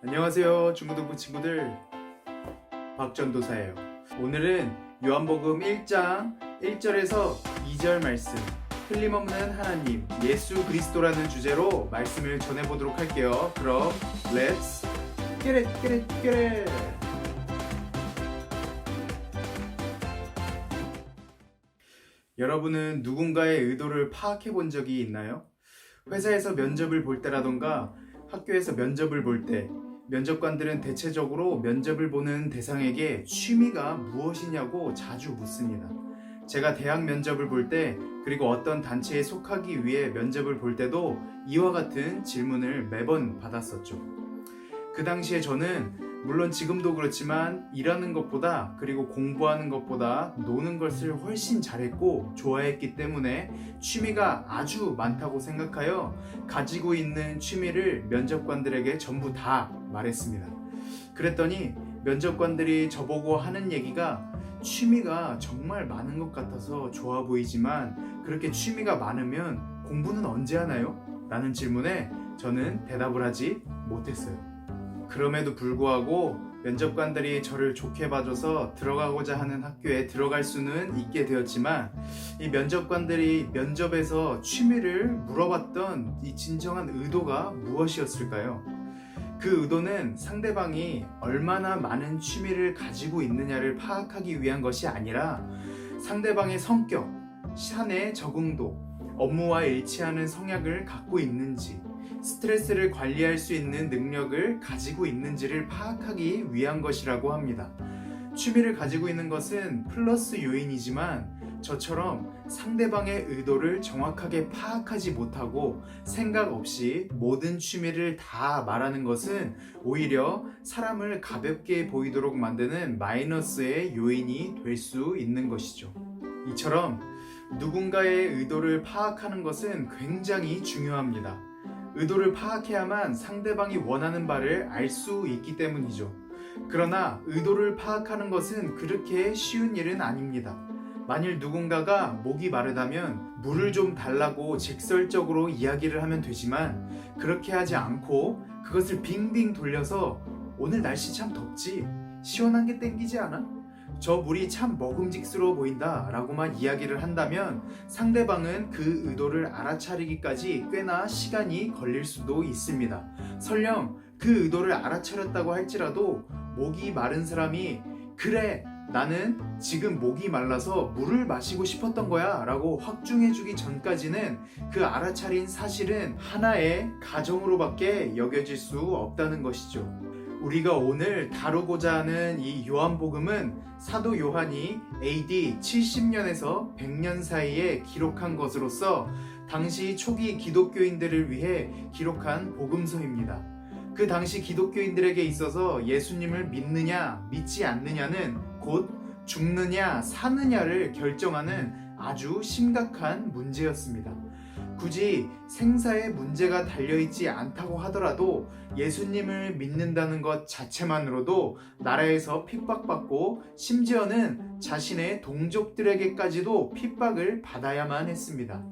안녕하세요, 중고등부 친구들. 박전도사예요. 오늘은 요한복음 1장 1절에서 2절 말씀, 틀림없는 하나님, 예수 그리스도라는 주제로 말씀을 전해보도록 할게요. 그럼 Let's get it, get it, get it! 여러분은 누군가의 의도를 파악해 본 적이 있나요? 회사에서 면접을 볼 때라던가 학교에서 면접을 볼 때, 면접관들은 대체적으로 면접을 보는 대상에게 취미가 무엇이냐고 자주 묻습니다. 제가 대학 면접을 볼 때, 그리고 어떤 단체에 속하기 위해 면접을 볼 때도 이와 같은 질문을 매번 받았었죠. 그 당시에 저는 물론 지금도 그렇지만 일하는 것보다, 그리고 공부하는 것보다 노는 것을 훨씬 잘했고 좋아했기 때문에 취미가 아주 많다고 생각하여 가지고 있는 취미를 면접관들에게 전부 다 말했습니다. 그랬더니 면접관들이 저보고 하는 얘기가 취미가 정말 많은 것 같아서 좋아 보이지만 그렇게 취미가 많으면 공부는 언제 하나요? 라는 질문에 저는 대답을 하지 못했어요. 그럼에도 불구하고 면접관들이 저를 좋게 봐줘서 들어가고자 하는 학교에 들어갈 수는 있게 되었지만, 이 면접관들이 면접에서 취미를 물어봤던 이 진정한 의도가 무엇이었을까요? 그 의도는 상대방이 얼마나 많은 취미를 가지고 있느냐를 파악하기 위한 것이 아니라 상대방의 성격, 사내 적응도, 업무와 일치하는 성향을 갖고 있는지, 스트레스를 관리할 수 있는 능력을 가지고 있는지를 파악하기 위한 것이라고 합니다. 취미를 가지고 있는 것은 플러스 요인이지만 저처럼 상대방의 의도를 정확하게 파악하지 못하고 생각 없이 모든 취미를 다 말하는 것은 오히려 사람을 가볍게 보이도록 만드는 마이너스의 요인이 될 수 있는 것이죠. 이처럼 누군가의 의도를 파악하는 것은 굉장히 중요합니다. 의도를 파악해야만 상대방이 원하는 바를 알 수 있기 때문이죠. 그러나 의도를 파악하는 것은 그렇게 쉬운 일은 아닙니다. 만일 누군가가 목이 마르다면 물을 좀 달라고 직설적으로 이야기를 하면 되지만, 그렇게 하지 않고 그것을 빙빙 돌려서 오늘 날씨 참 덥지? 시원한 게 땡기지 않아? 저 물이 참 먹음직스러워 보인다 라고만 이야기를 한다면 상대방은 그 의도를 알아차리기까지 꽤나 시간이 걸릴 수도 있습니다. 설령 그 의도를 알아차렸다고 할지라도 목이 마른 사람이 그래, 나는 지금 목이 말라서 물을 마시고 싶었던 거야 라고 확증해주기 전까지는 그 알아차린 사실은 하나의 가정으로밖에 여겨질 수 없다는 것이죠. 우리가 오늘 다루고자 하는 이 요한복음은 사도 요한이 AD 70년에서 100년 사이에 기록한 것으로서 당시 초기 기독교인들을 위해 기록한 복음서입니다. 그 당시 기독교인들에게 있어서 예수님을 믿느냐 믿지 않느냐는 곧 죽느냐 사느냐를 결정하는 아주 심각한 문제였습니다. 굳이 생사의 문제가 달려있지 않다고 하더라도 예수님을 믿는다는 것 자체만으로도 나라에서 핍박받고 심지어는 자신의 동족들에게까지도 핍박을 받아야만 했습니다.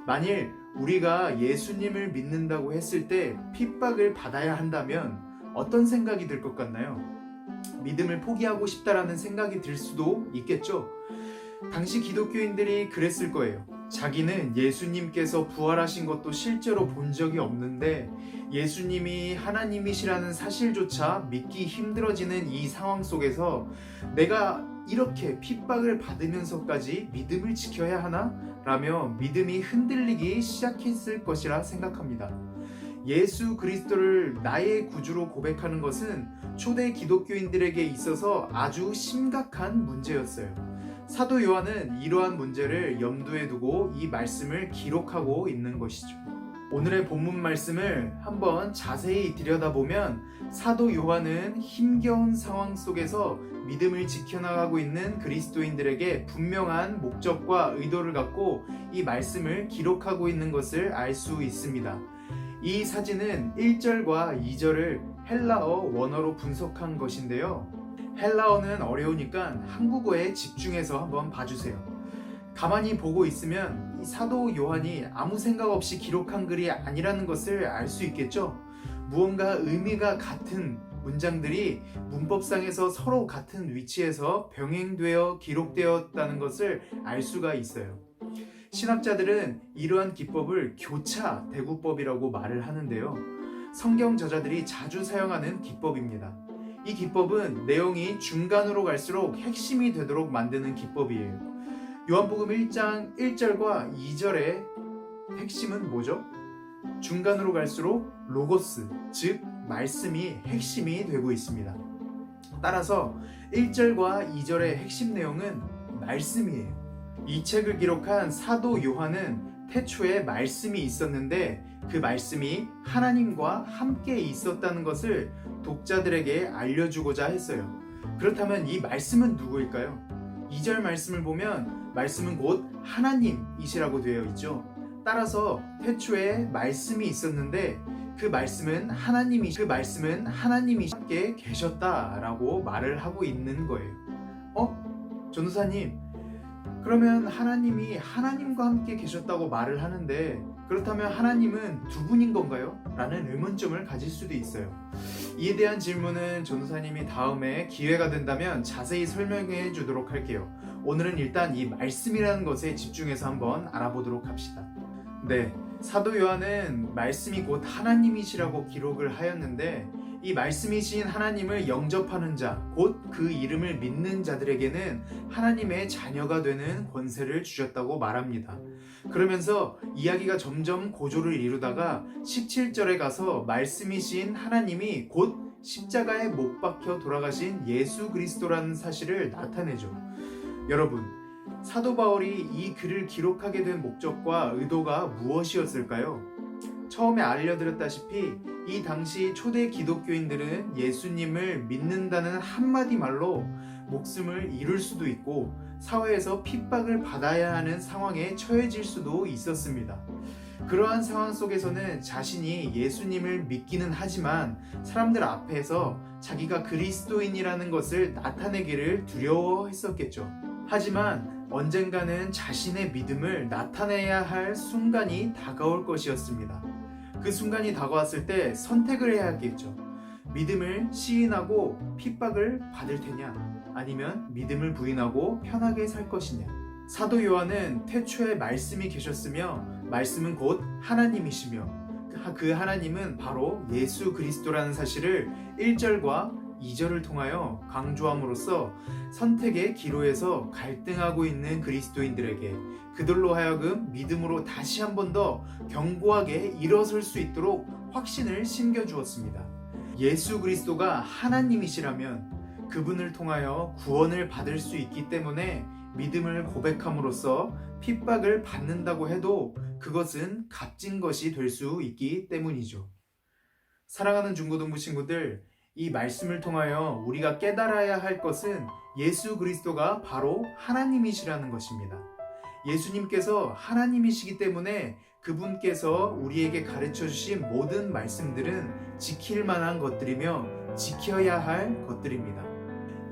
만일 우리가 예수님을 믿는다고 했을 때 핍박을 받아야 한다면 어떤 생각이 들 것 같나요? 믿음을 포기하고 싶다라는 생각이 들 수도 있겠죠. 당시 기독교인들이 그랬을 거예요. 자기는 예수님께서 부활하신 것도 실제로 본 적이 없는데 예수님이 하나님이시라는 사실조차 믿기 힘들어지는 이 상황 속에서 내가 이렇게 핍박을 받으면서까지 믿음을 지켜야 하나? 라며 믿음이 흔들리기 시작했을 것이라 생각합니다. 예수 그리스도를 나의 구주로 고백하는 것은 초대 기독교인들에게 있어서 아주 심각한 문제였어요. 사도 요한은 이러한 문제를 염두에 두고 이 말씀을 기록하고 있는 것이죠. 오늘의 본문 말씀을 한번 자세히 들여다보면 사도 요한은 힘겨운 상황 속에서 믿음을 지켜나가고 있는 그리스도인들에게 분명한 목적과 의도를 갖고 이 말씀을 기록하고 있는 것을 알 수 있습니다. 이 사진은 1절과 2절을 헬라어 원어로 분석한 것인데요. 헬라어는 어려우니까 한국어에 집중해서 한번 봐주세요. 가만히 보고 있으면 이 사도 요한이 아무 생각 없이 기록한 글이 아니라는 것을 알 수 있겠죠. 무언가 의미가 같은 문장들이 문법상에서 서로 같은 위치에서 병행되어 기록되었다는 것을 알 수가 있어요. 신학자들은 이러한 기법을 교차 대구법이라고 말을 하는데요. 성경 저자들이 자주 사용하는 기법입니다. 이 기법은 내용이 중간으로 갈수록 핵심이 되도록 만드는 기법이에요. 요한복음 1장 1절과 2절의 핵심은 뭐죠? 중간으로 갈수록 로고스, 즉 말씀이 핵심이 되고 있습니다. 따라서 1절과 2절의 핵심 내용은 말씀이에요. 이 책을 기록한 사도 요한은 태초에 말씀이 있었는데 그 말씀이 하나님과 함께 있었다는 것을 독자들에게 알려주고자 했어요. 그렇다면 이 말씀은 누구일까요? 2절 말씀을 보면 말씀은 곧 하나님이시라고 되어 있죠. 따라서 태초에 말씀이 있었는데 그 말씀은 하나님이 함께 계셨다라고 말을 하고 있는 거예요. 전도사님, 그러면 하나님이 하나님과 함께 계셨다고 말을 하는데 그렇다면 하나님은 두 분인 건가요? 라는 의문점을 가질 수도 있어요. 이에 대한 질문은 전도사님이 다음에 기회가 된다면 자세히 설명해 주도록 할게요. 오늘은 일단 이 말씀이라는 것에 집중해서 한번 알아보도록 합시다. 네, 사도 요한은 말씀이 곧 하나님이시라고 기록을 하였는데 이 말씀이신 하나님을 영접하는 자, 곧 그 이름을 믿는 자들에게는 하나님의 자녀가 되는 권세를 주셨다고 말합니다. 그러면서 이야기가 점점 고조를 이루다가 17절에 가서 말씀이신 하나님이 곧 십자가에 못 박혀 돌아가신 예수 그리스도라는 사실을 나타내죠. 여러분, 사도 바울이 이 글을 기록하게 된 목적과 의도가 무엇이었을까요? 처음에 알려드렸다시피 이 당시 초대 기독교인들은 예수님을 믿는다는 한마디 말로 목숨을 잃을 수도 있고 사회에서 핍박을 받아야 하는 상황에 처해질 수도 있었습니다. 그러한 상황 속에서는 자신이 예수님을 믿기는 하지만 사람들 앞에서 자기가 그리스도인이라는 것을 나타내기를 두려워했었겠죠. 하지만 언젠가는 자신의 믿음을 나타내야 할 순간이 다가올 것이었습니다. 그 순간이 다가왔을 때 선택을 해야 하겠죠. 믿음을 시인하고 핍박을 받을 테냐, 아니면 믿음을 부인하고 편하게 살 것이냐. 사도 요한은 태초에 말씀이 계셨으며 말씀은 곧 하나님이시며 그 하나님은 바로 예수 그리스도라는 사실을 1절과 2절을 통하여 강조함으로써 선택의 기로에서 갈등하고 있는 그리스도인들에게 그들로 하여금 믿음으로 다시 한 번 더 견고하게 일어설 수 있도록 확신을 심겨주었습니다. 예수 그리스도가 하나님이시라면 그분을 통하여 구원을 받을 수 있기 때문에 믿음을 고백함으로써 핍박을 받는다고 해도 그것은 값진 것이 될 수 있기 때문이죠. 사랑하는 중고등부 친구들, 이 말씀을 통하여 우리가 깨달아야 할 것은 예수 그리스도가 바로 하나님이시라는 것입니다. 예수님께서 하나님이시기 때문에 그분께서 우리에게 가르쳐 주신 모든 말씀들은 지킬 만한 것들이며 지켜야 할 것들입니다.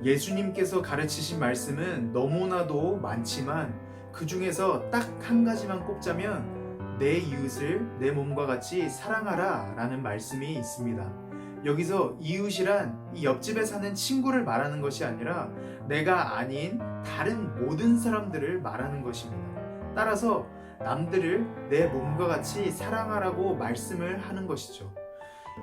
예수님께서 가르치신 말씀은 너무나도 많지만 그 중에서 딱 한 가지만 꼽자면 내 이웃을 내 몸과 같이 사랑하라 라는 말씀이 있습니다. 여기서 이웃이란 이 옆집에 사는 친구를 말하는 것이 아니라 내가 아닌 다른 모든 사람들을 말하는 것입니다. 따라서 남들을 내 몸과 같이 사랑하라고 말씀을 하는 것이죠.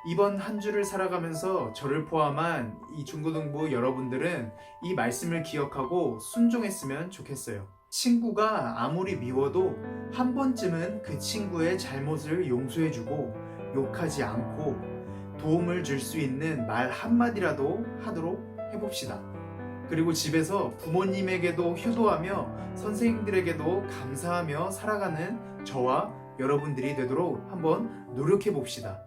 이번 한 주를 살아가면서 저를 포함한 이 중고등부 여러분들은 이 말씀을 기억하고 순종했으면 좋겠어요. 친구가 아무리 미워도 한 번쯤은 그 친구의 잘못을 용서해주고 욕하지 않고 도움을 줄 수 있는 말 한마디라도 하도록 해봅시다. 그리고 집에서 부모님에게도 효도하며 선생님들에게도 감사하며 살아가는 저와 여러분들이 되도록 한번 노력해 봅시다.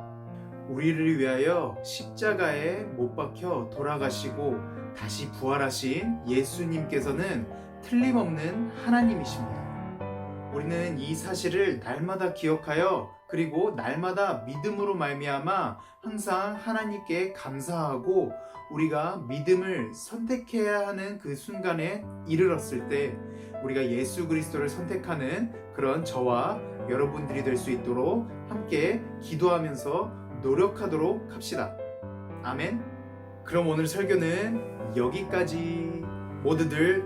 우리를 위하여 십자가에 못 박혀 돌아가시고 다시 부활하신 예수님께서는 틀림없는 하나님이십니다. 우리는 이 사실을 날마다 기억하여 그리고 날마다 믿음으로 말미암아 항상 하나님께 감사하고 우리가 믿음을 선택해야 하는 그 순간에 이르렀을 때 우리가 예수 그리스도를 선택하는 그런 저와 여러분들이 될 수 있도록 함께 기도하면서 노력하도록 합시다. 아멘. 그럼 오늘 설교는 여기까지. 모두들